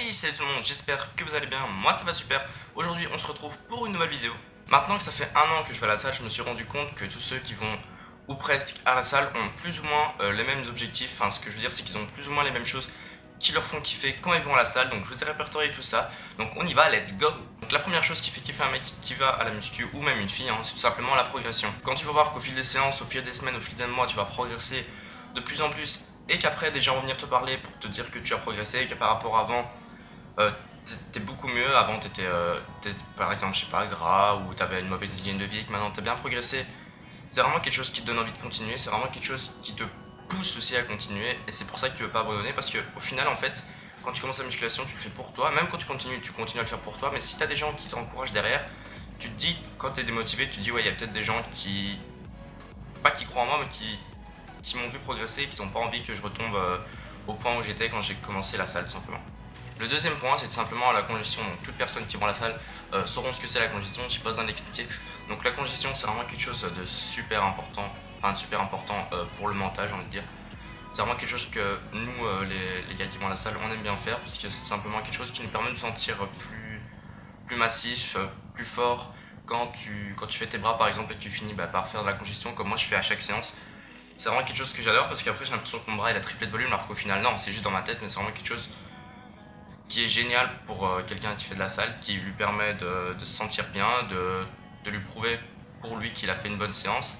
Hey, salut tout le monde, j'espère que vous allez bien, moi ça va super. Aujourd'hui on se retrouve pour une nouvelle vidéo. Maintenant que ça fait un an que je vais à la salle, je me suis rendu compte que tous ceux qui vont ou presque à la salle ont plus ou moins les mêmes objectifs. Enfin, ce que je veux dire, c'est qu'ils ont plus ou moins les mêmes choses qui leur font kiffer quand ils vont à la salle. Donc je vous ai répertorié tout ça, donc on y va, let's go. Donc la première chose qui fait kiffer un mec qui va à la muscu, ou même une fille, c'est tout simplement la progression. Quand tu vas voir qu'au fil des séances, au fil des semaines, au fil des mois, tu vas progresser de plus en plus, et qu'après des gens vont venir te parler pour te dire que tu as progressé, et que par rapport à avant, t'es beaucoup mieux. Avant t'étais par exemple, je sais pas, gras, ou t'avais une mauvaise hygiène de vie, et que maintenant t'as bien progressé. C'est vraiment quelque chose qui te donne envie de continuer, c'est vraiment quelque chose qui te pousse aussi à continuer, et c'est pour ça que tu veux pas abandonner, parce que au final en fait, quand tu commences la musculation, tu le fais pour toi. Même quand tu continues à le faire pour toi, mais si t'as des gens qui t'encouragent derrière, tu te dis, quand t'es démotivé, tu te dis ouais, il y a peut-être des gens qui, pas qui croient en moi, mais qui m'ont vu progresser, et qui n'ont pas envie que je retombe au point où j'étais quand j'ai commencé la salle, tout simplement. Le deuxième point, c'est tout simplement la congestion. Donc, toutes personnes qui vont à la salle sauront ce que c'est la congestion, j'ai pas besoin d'expliquer. Donc la congestion, c'est vraiment quelque chose de super important, pour le mental, j'ai envie de dire. C'est vraiment quelque chose que nous, les gars qui vont à la salle, on aime bien faire, parce que c'est simplement quelque chose qui nous permet de nous sentir plus massif, plus fort. Quand tu fais tes bras par exemple et que tu finis par faire de la congestion, comme moi je fais à chaque séance, c'est vraiment quelque chose que j'adore, parce qu'après j'ai l'impression que mon bras il a triplé de volume, alors qu'au final non, c'est juste dans ma tête, mais c'est vraiment quelque chose qui est génial pour quelqu'un qui fait de la salle, qui lui permet de se sentir bien, de lui prouver pour lui qu'il a fait une bonne séance.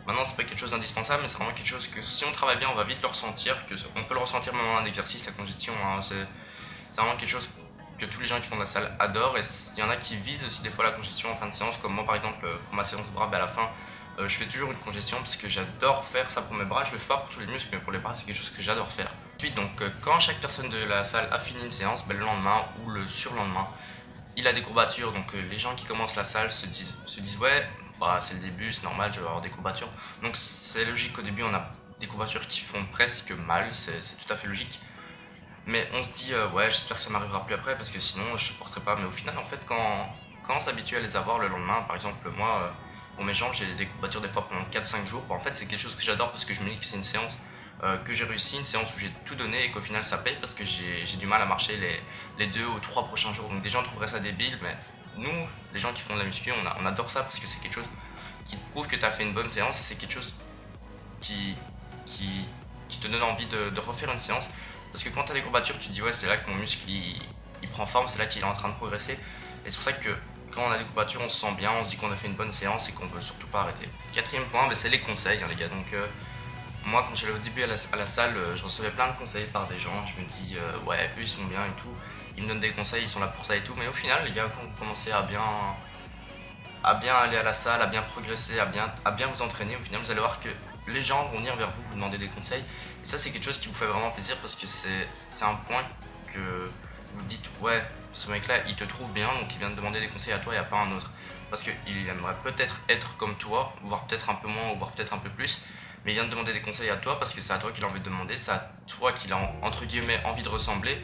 Maintenant, c'est pas quelque chose d'indispensable, mais c'est vraiment quelque chose que si on travaille bien, on va vite le ressentir, on peut le ressentir même en un exercice, la congestion. C'est vraiment quelque chose que tous les gens qui font de la salle adorent, et il y en a qui visent aussi des fois la congestion en fin de séance, comme moi par exemple pour ma séance bras, à la fin, je fais toujours une congestion parce que j'adore faire ça pour mes bras. Je le fais pas pour tous les muscles, mais pour les bras, c'est quelque chose que j'adore faire. Ensuite, donc, quand chaque personne de la salle a fini une séance, le lendemain ou le surlendemain, il a des courbatures. Donc, les gens qui commencent la salle se disent ouais, c'est le début, c'est normal, je vais avoir des courbatures. Donc, c'est logique qu'au début, on a des courbatures qui font presque mal, c'est tout à fait logique. Mais on se dit, ouais, j'espère que ça m'arrivera plus après, parce que sinon, je supporterai pas. Mais au final, en fait, quand on s'habitue à les avoir le lendemain, par exemple, moi, pour mes jambes, j'ai des courbatures des fois pendant 4-5 jours. En fait, c'est quelque chose que j'adore, parce que je me dis que c'est une séance que j'ai réussi, une séance où j'ai tout donné, et qu'au final ça paye, parce que j'ai du mal à marcher les 2 ou 3 prochains jours. Donc des gens trouveraient ça débile, mais nous, les gens qui font de la muscu, on adore ça, parce que c'est quelque chose qui te prouve que tu as fait une bonne séance. C'est quelque chose qui, qui te donne envie de refaire une séance, parce que quand tu as des courbatures, tu te dis ouais, c'est là que mon muscle il prend forme, c'est là qu'il est en train de progresser. Et c'est pour ça que quand on a des courbatures, on se sent bien, on se dit qu'on a fait une bonne séance et qu'on veut surtout pas arrêter. Quatrième point, c'est les conseils, les gars. Donc moi, quand j'allais au début à la salle, je recevais plein de conseils par des gens. Je me dis ouais, eux ils sont bien et tout, ils me donnent des conseils, ils sont là pour ça et tout. Mais au final, les gars, quand vous commencez à bien aller à la salle, à bien progresser, à bien vous entraîner, au final vous allez voir que les gens vont venir vers vous, vous demander des conseils. Et ça, c'est quelque chose qui vous fait vraiment plaisir, parce que c'est un point que vous dites ouais, ce mec là il te trouve bien, donc il vient de demander des conseils à toi et à pas un autre, parce qu'il aimerait peut-être être comme toi, voire peut-être un peu moins, ou voire peut-être un peu plus, mais il vient de demander des conseils à toi parce que c'est à toi qu'il a envie de demander, c'est à toi qu'il a entre guillemets envie de ressembler,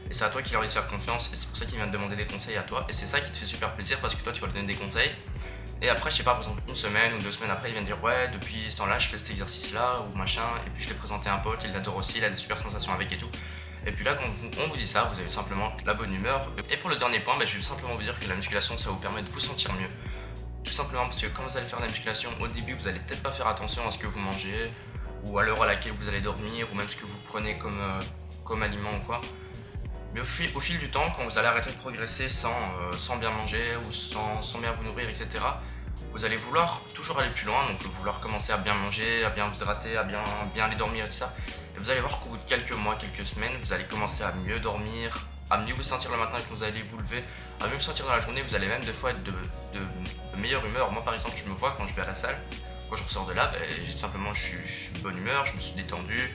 et c'est à toi qu'il a envie de faire confiance, et c'est pour ça qu'il vient de demander des conseils à toi. Et c'est ça qui te fait super plaisir, parce que toi tu vas lui donner des conseils, et après, je sais pas, par exemple, une semaine ou 2 semaines après, il vient de dire ouais, depuis ce temps-là, je fais cet exercice-là ou machin, et puis je l'ai présenté à un pote, il l'adore aussi, il a des super sensations avec et tout. Et puis là, quand on vous dit ça, vous avez simplement la bonne humeur. Et pour le dernier point, je vais simplement vous dire que la musculation, ça vous permet de vous sentir mieux. Tout simplement parce que quand vous allez faire de la musculation, au début, vous allez peut-être pas faire attention à ce que vous mangez, ou à l'heure à laquelle vous allez dormir, ou même ce que vous prenez comme aliment ou quoi. Mais au fil du temps, quand vous allez arrêter de progresser sans bien manger, ou sans bien vous nourrir, etc., vous allez vouloir toujours aller plus loin, donc vouloir commencer à bien manger, à bien vous hydrater, à bien aller dormir et tout ça. Et vous allez voir qu'au bout de quelques mois, quelques semaines, vous allez commencer à mieux dormir, à mieux vous sentir le matin quand vous allez vous lever, à mieux vous sentir dans la journée. Vous allez même des fois être de meilleure humeur. Moi par exemple, je me vois quand je vais à la salle, quand je ressors de là, simplement je suis de bonne humeur, je me suis détendu,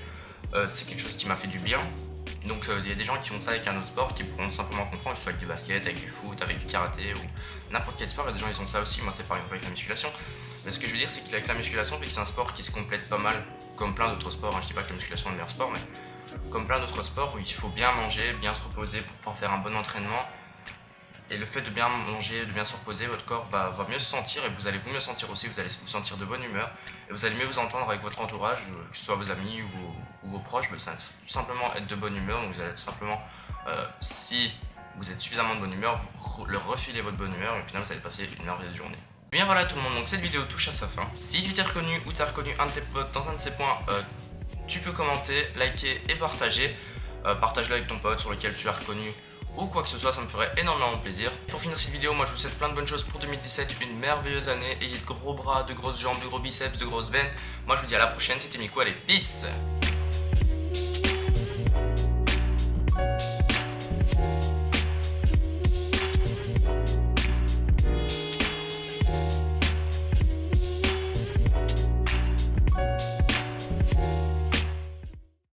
c'est quelque chose qui m'a fait du bien. Donc il y a des gens qui font ça avec un autre sport, qui pourront simplement comprendre, soit avec du basket, avec du foot, avec du karaté, ou n'importe quel sport. Il y a des gens qui ont ça aussi. Moi c'est par exemple avec la musculation. Mais ce que je veux dire, c'est qu'avec la musculation, c'est un sport qui se complète pas mal, comme plein d'autres sports. Je dis pas que la musculation est le meilleur sport, mais comme plein d'autres sports où il faut bien manger, bien se reposer pour pouvoir faire un bon entraînement. Et le fait de bien manger, de bien se reposer, votre corps va mieux se sentir, et vous allez vous mieux sentir aussi, vous allez vous sentir de bonne humeur, et vous allez mieux vous entendre avec votre entourage, que ce soit vos amis ou vos proches. Ça va tout simplement être de bonne humeur, donc vous allez tout simplement Si vous êtes suffisamment de bonne humeur, vous leur refilez votre bonne humeur et au final vous allez passer une merveilleuse journée. Bien voilà tout le monde, donc cette vidéo touche à sa fin. Si tu t'es reconnu ou t'as reconnu un de tes potes dans un de ces points, tu peux commenter, liker et partager. Partage-le avec ton pote sur lequel tu as reconnu ou quoi que ce soit, ça me ferait énormément plaisir. Pour finir cette vidéo, moi je vous souhaite plein de bonnes choses pour 2017, une merveilleuse année, ayez de gros bras, de grosses jambes, de gros biceps, de grosses veines. Moi je vous dis à la prochaine, c'était Miku, allez, peace!